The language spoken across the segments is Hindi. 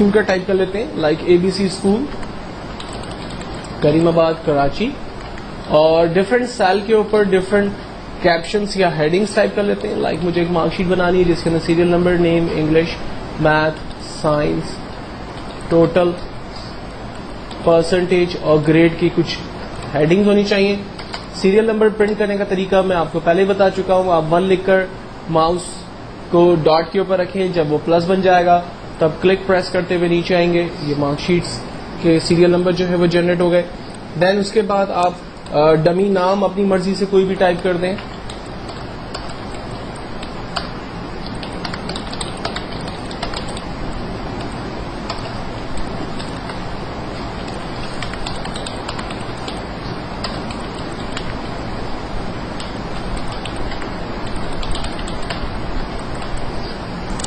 स्कूल का टाइप कर लेते हैं, like ABC school Karimabad Karachi, और डिफरेंट सेल के ऊपर डिफरेंट कैप्शंस या हेडिंग्स टाइप कर लेते हैं। लाइक मुझे एक मार्कशीट बनानी है जिसके अंदर serial number, name, English, math, science, total, percentage और ग्रेड की कुछ हेडिंग्स होनी चाहिए। सीरियल नंबर प्रिंट करने का तरीका मैं आपको पहले ही बता चुका हूं। आप 1 लिखकर माउस को डॉट के ऊपर रखें, जब वो प्लस बन जाएगा तब क्लिक प्रेस करते हुए नीचे आएंगे। ये मार्कशीट्स के सीरियल नंबर जो है वो जनरेट हो गए। देन उसके बाद आप डमी नाम अपनी मर्जी से कोई भी टाइप कर दें।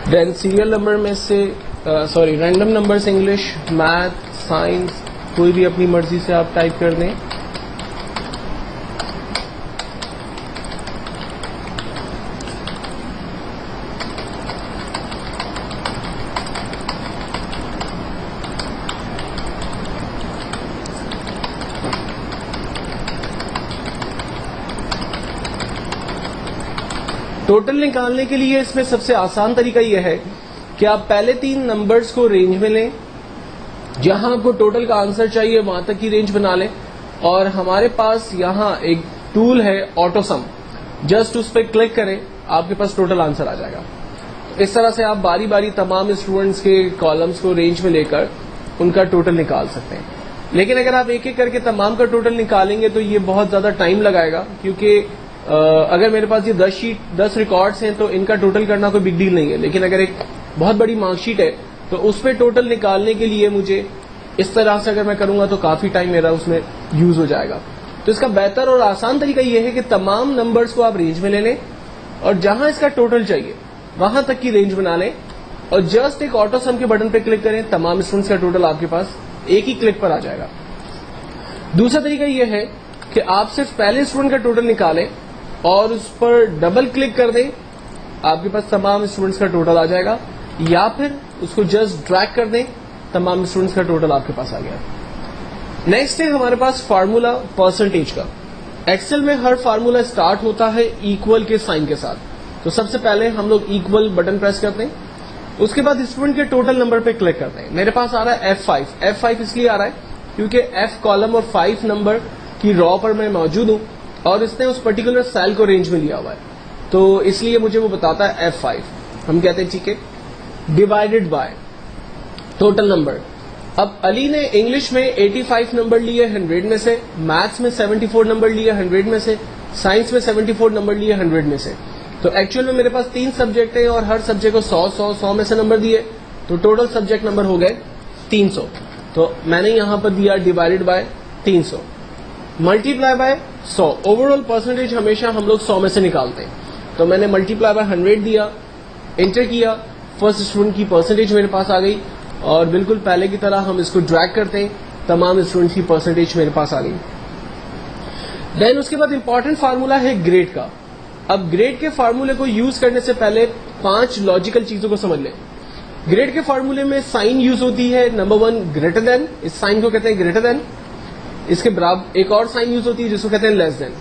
देन सीरियल नंबर में से random numbers, English, math, science, कोई भी अपनी मर्जी से आप टाइप कर दें। टोटल निकालने के लिए इसमें सबसे आसान तरीका यह है कि आप पहले 3 नंबर्स को रेंज में लें, जहां आपको टोटल का आंसर चाहिए वहां तक की रेंज बना लें, और हमारे पास यहां एक टूल है ऑटो सम, जस्ट उस पर क्लिक करें, आपके पास टोटल आंसर आ जाएगा। इस तरह से आप बारी बारी तमाम स्टूडेंट्स के कॉलम्स को रेंज में लेकर उनका टोटल निकाल सकते हैं। लेकिन अगर आप एक एक करके तमाम का टोटल निकालेंगे तो ये बहुत ज्यादा टाइम लगाएगा, क्योंकि अगर मेरे पास ये 10 रिकॉर्ड्स हैं तो इनका टोटल करना कोई बिग डील नहीं है। लेकिन अगर एक बहुत बड़ी मार्कशीट है तो उस पर टोटल निकालने के लिए मुझे इस तरह से अगर मैं करूंगा तो काफी टाइम मेरा उसमें यूज हो जाएगा। तो इसका बेहतर और आसान तरीका यह है कि तमाम नंबर्स को आप रेंज में ले लें और जहां इसका टोटल चाहिए वहां तक की रेंज बना लें, और जस्ट एक ऑटो सम के बटन पर क्लिक करें, तमाम स्टूडेंट्स का टोटल आपके पास एक ही क्लिक पर आ जाएगा। दूसरा तरीका यह है कि आप सिर्फ पहले स्टूडेंट का टोटल निकालें और उस पर डबल क्लिक कर दें, आपके पास तमाम स्टूडेंट्स का टोटल आ जाएगा, या फिर उसको जस्ट ड्रैग कर दें, तमाम स्टूडेंट्स का टोटल आपके पास आ गया। नेक्स्ट है हमारे पास फार्मूला परसेंटेज का। एक्सेल में हर फार्मूला स्टार्ट होता है इक्वल के साइन के साथ। तो सबसे पहले हम लोग इक्वल बटन प्रेस करते हैं, उसके बाद स्टूडेंट के टोटल नंबर पे क्लिक करते हैं। मेरे पास आ रहा है F5 इसलिए आ रहा है क्योंकि F कॉलम और 5 नंबर की रॉ पर मैं मौजूद हूं और इसने उस पर्टिकुलर सेल को रेंज में लिया हुआ है, तो इसलिए मुझे वो बताता है F5। हम कहते हैं ठीक है, डिवाइडेड बाय टोटल नंबर। अब अली ने इंग्लिश में 85 नंबर लिए 100 में से, मैथ्स में 74 नंबर लिए 100 में से, साइंस में 74 नंबर लिए 100 में से। तो एक्चुअल में मेरे पास 3 सब्जेक्ट हैं और हर सब्जेक्ट को 100 में से नंबर दिए, तो टोटल सब्जेक्ट नंबर हो गए 300। तो मैंने यहां पर दिया divided by 300 multiply by 100। Overall percentage हमेशा हम लोग 100 में से निकालते हैं, तो मैंने मल्टीप्लाई बाय 100 दिया, एंटर किया, फर्स्ट स्टूडेंट की परसेंटेज मेरे पास आ गई, और बिल्कुल पहले की तरह हम इसको ड्रैग करते हैं, तमाम स्टूडेंट्स की परसेंटेज मेरे पास आ गई। देन उसके बाद इंपॉर्टेंट फार्मूला है ग्रेड का। अब ग्रेड के फार्मूले को यूज करने से पहले 5 लॉजिकल चीजों को समझ लें। ग्रेड के फार्मूले में साइन यूज होती है, नंबर 1 ग्रेटर देन, इस साइन को कहते हैं ग्रेटर देन। इसके बराबर एक और साइन यूज होती है जिसको कहते हैं लेस देन।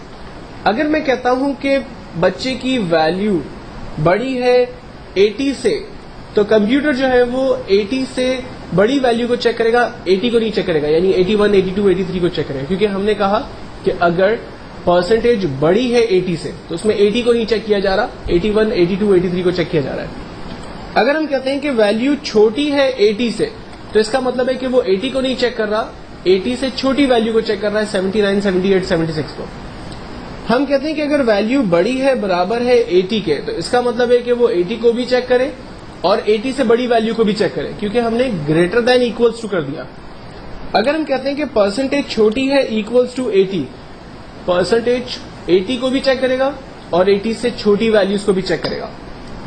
अगर मैं कहता हूं कि बच्चे की वैल्यू बड़ी है 80 से, तो कंप्यूटर जो है वो 80 से बड़ी वैल्यू को चेक करेगा, 80 को नहीं चेक करेगा, यानी 81, 82, 83 को चेक करेगा, क्योंकि हमने कहा कि अगर परसेंटेज बड़ी है 80 से तो उसमें 80 को नहीं चेक किया जा रहा, 81, 82, 83 को चेक किया जा रहा है। अगर हम कहते हैं कि वैल्यू छोटी है 80 से, तो इसका मतलब है कि वो 80 को नहीं चेक कर रहा, 80 से छोटी वैल्यू को चेक कर रहा है, 79, 78, 76 को। हम कहते हैं कि अगर वैल्यू बड़ी है, बराबर है 80 के, तो इसका मतलब है कि वो 80 को भी चेक करे और 80 से बड़ी वैल्यू को भी चेक करे, क्योंकि हमने ग्रेटर देन इक्वल्स टू कर दिया। अगर हम कहते हैं कि परसेंटेज छोटी है इक्वल्स टू 80, परसेंटेज 80 को भी चेक करेगा और 80 से छोटी वैल्यूज को भी चेक करेगा।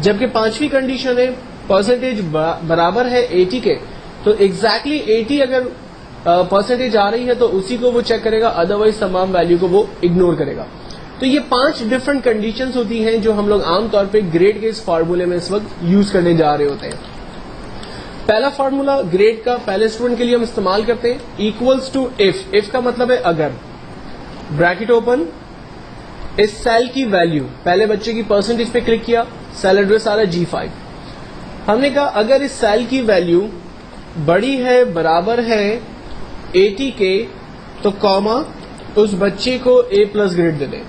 जबकि 5वीं कंडीशन है परसेंटेज बराबर है 80 के, तो एग्जैक्टली 80 अगर परसेंटेज आ रही है तो उसी को वो चेक करेगा, अदरवाइज तमाम वैल्यू को वो इग्नोर करेगा। तो ये 5 डिफरेंट कंडीशंस होती हैं जो हम लोग आमतौर पे ग्रेड के इस फार्मूले में इस वक्त यूज करने जा रहे होते हैं। पहला फार्मूला ग्रेड का पहले स्टूडेंट के लिए हम इस्तेमाल करते हैं, इक्वल्स टू इफ का मतलब है अगर, ब्रैकेट ओपन, इस सेल की वैल्यू, पहले बच्चे की परसेंटेज पे क्लिक किया, सेल एड्रेस आ रहा है G5। हमने कहा अगर इस सेल की वैल्यू बड़ी है, बराबर है 80 के, तो कॉमा उस बच्चे को A+ ग्रेड दे दें।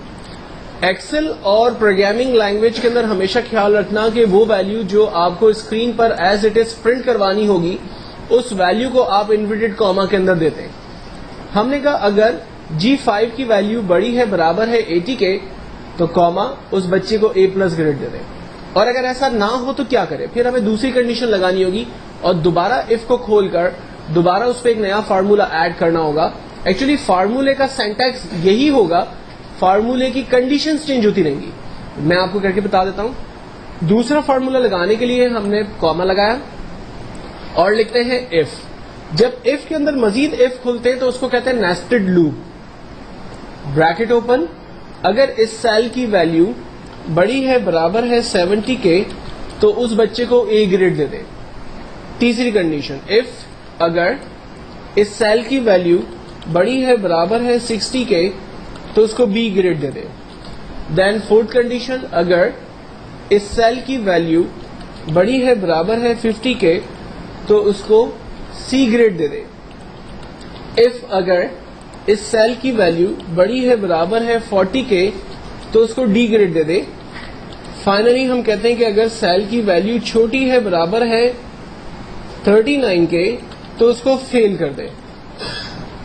एक्सेल और प्रोग्रामिंग लैंग्वेज के अंदर हमेशा ख्याल रखना कि वो वैल्यू जो आपको स्क्रीन पर एज इट इज प्रिंट करवानी होगी, उस वैल्यू को आप इन्वर्टेड कॉमा के अंदर देते हैं। हमने कहा अगर G5 की वैल्यू बड़ी है, बराबर है 80 के, तो कॉमा उस बच्चे को A+ ग्रेड दे दें। और अगर ऐसा ना हो तो क्या करें, फिर हमें दूसरी कंडीशन लगानी होगी और दोबारा इफ को खोलकर दोबारा उस पर एक नया फार्मूला ऐड करना होगा। एक्चुअली फार्मूले का सिंटैक्स यही होगा, फार्मूले की कंडीशंस चेंज होती रहेंगी। मैं आपको करके बता देता हूं। दूसरा फार्मूला लगाने के लिए हमने कॉमा लगाया और लिखते हैं इफ। जब इफ के अंदर मजीद इफ खुलते हैं तो उसको कहते हैं नेस्टेड लूप। ब्रैकेट ओपन, अगर इस सेल की वैल्यू बड़ी है, बराबर है 70 के, तो उस बच्चे को A ग्रेड दे दें। तीसरी कंडीशन, इफ अगर इस सेल की वैल्यू बड़ी है, बराबर है 60 के, तो उसको B ग्रेड दे दें। देन फोर्थ कंडीशन, अगर इस सेल की वैल्यू बड़ी है, बराबर है 50 के, तो उसको C ग्रेड दे दें। इफ अगर इस सेल की वैल्यू बड़ी है, बराबर है 40 के, तो उसको D ग्रेड दे दें। फाइनली हम कहते हैं कि अगर सेल की वैल्यू छोटी है, बराबर है 39 के, तो उसको फेल कर दें।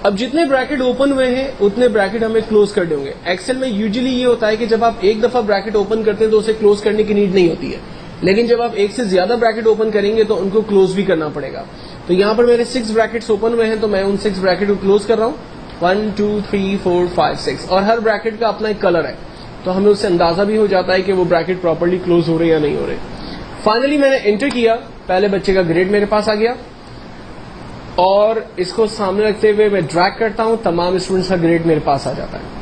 अब जितने ब्रैकेट ओपन हुए हैं उतने ब्रैकेट हमें क्लोज करने होंगे। एक्सेल में यूजुअली ये होता है कि जब आप एक दफा ब्रैकेट ओपन करते हैं तो उसे क्लोज करने की नीड नहीं होती है, लेकिन जब आप एक से ज्यादा ब्रैकेट ओपन करेंगे तो उनको क्लोज भी करना पड़ेगा। तो यहां पर मेरे 6 ब्रैकेट्स ओपन हुए हैं, तो मैं उन 6 ब्रैकेट को क्लोज कर रहा हूं। 1 2 3 4 5 6, और हर ब्रैकेट का अपना एक कलर है, तो हमें उससे अंदाजा भी हो जाता है कि वो ब्रैकेट प्रॉपर्ली क्लोज हो रहे या नहीं हो रहे। फाइनली मैंने एंटर किया, पहले बच्चे का ग्रेड मेरे पास आ गया और इसको सामने रखते हुए मैं ड्रैग करता हूं, तमाम स्टूडेंट्स का ग्रेड मेरे पास आ जाता है।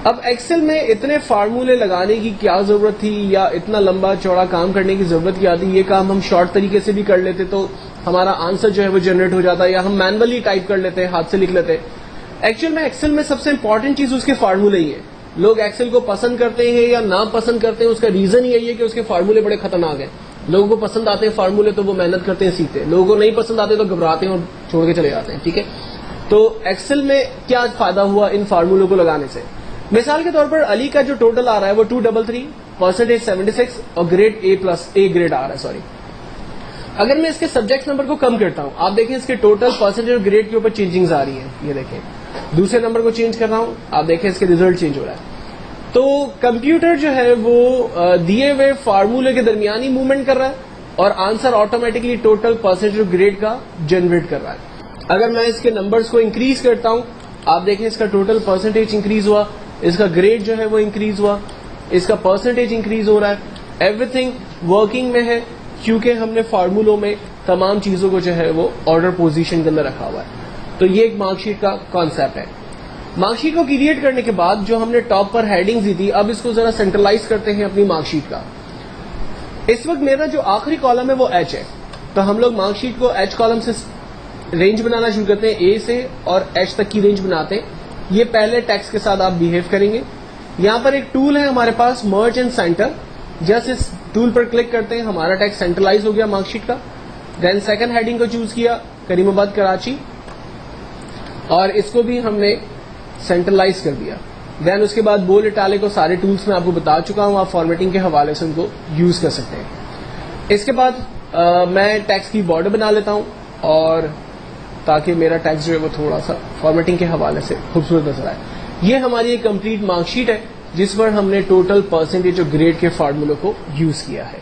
अब एक्सेल में इतने फार्मूले लगाने की क्या जरूरत थी या इतना लंबा चौड़ा काम करने की जरूरत क्या थी? ये काम हम शॉर्ट तरीके से भी कर लेते तो हमारा आंसर जो है वो जनरेट हो जाता, या हम मैनुअली टाइप कर लेते, हाथ से लिख लेते। एक्चुअल में एक्सेल में सबसे इंपॉर्टेंट चीज उसके फार्मूले ही है। लोग एक्सेल को पसंद करते हैं या ना पसंद करते हैं, उसका रीजन यही है कि उसके फार्मूले बड़े खतरनाक हैं। लोगों को पसंद आते हैं फार्मूले तो वो मेहनत करते हैं, सीखते हैं। लोगों को नहीं पसंद आते तो घबराते हैं और छोड़ के चले जाते हैं। ठीक है, तो एक्सेल में क्या फायदा हुआ इन फार्मूलों को लगाने से? मिसाल के तौर पर अली का जो टोटल आ रहा है वो 233, परसेंटेज 76 और ग्रेड A ग्रेड आ रहा है। सॉरी, अगर मैं इसके सब्जेक्ट नंबर को कम करता हूं, आप देखें इसके टोटल परसेंटेज और ग्रेड के ऊपर चेंजिंग्स आ रही हैं। ये देखें, दूसरे नंबर को चेंज कर रहा हूं, आप देखें इसके रिजल्ट चेंज हो रहा है। तो कंप्यूटर जो है वो दिए हुए फार्मूले के दरमियान ही मूवमेंट कर रहा है और आंसर ऑटोमेटिकली टोटल परसेंटेज और ग्रेड का जनरेट कर रहा है। अगर मैं इसके नंबर्स को इंक्रीज करता हूं, आप देखें इसका टोटल परसेंटेज इंक्रीज हुआ, इसका ग्रेड जो है वो इंक्रीज हुआ, इसका परसेंटेज इंक्रीज हो रहा है। एवरीथिंग वर्किंग में है क्योंकि हमने फार्मूलों में तमाम चीजों को जो है वो ऑर्डर पोजीशन के अंदर रखा हुआ है। तो ये एक मार्कशीट का कॉन्सेप्ट है। मार्कशीट को क्रिएट करने के बाद जो हमने टॉप पर हेडिंग्स दी थी, अब इसको जरा सेंट्रलाइज करते हैं अपनी मार्कशीट का। इस वक्त मेरा जो आखिरी कॉलम है वो H है, तो हम लोग मार्कशीट को H कॉलम से रेंज बनाना शुरू करते हैं, A से और H तक की रेंज बनाते हैं। ये पहले टेक्स्ट के साथ आप बिहेव करेंगे। यहां पर एक टूल है हमारे पास, मर्ज एंड सेंटर। जस्ट इस टूल पर क्लिक करते हैं, हमारा टेक्स्ट सेंट्रलाइज हो गया मार्कशीट का। देन सेकंड हेडिंग को चूज किया, करीमाबाद कराची, और इसको भी हमने सेंट्रलाइज कर दिया। देन उसके बाद बोल्ड इटैलिक को सारे टूल्स में आपको बता चुका हूं, आप फॉर्मेटिंग के हवाले से उनको यूज कर सकते हैं। इसके बाद मैं टेक्स्ट की बॉर्डर बना लेता हूं, और ताकि मेरा टेक्स्ट जो है वो थोड़ा सा फॉर्मेटिंग के हवाले से खूबसूरत नजर आए। ये हमारी एक कंप्लीट मार्कशीट है जिस पर हमने टोटल परसेंटेज और ग्रेड के फार्मूलों को यूज किया है।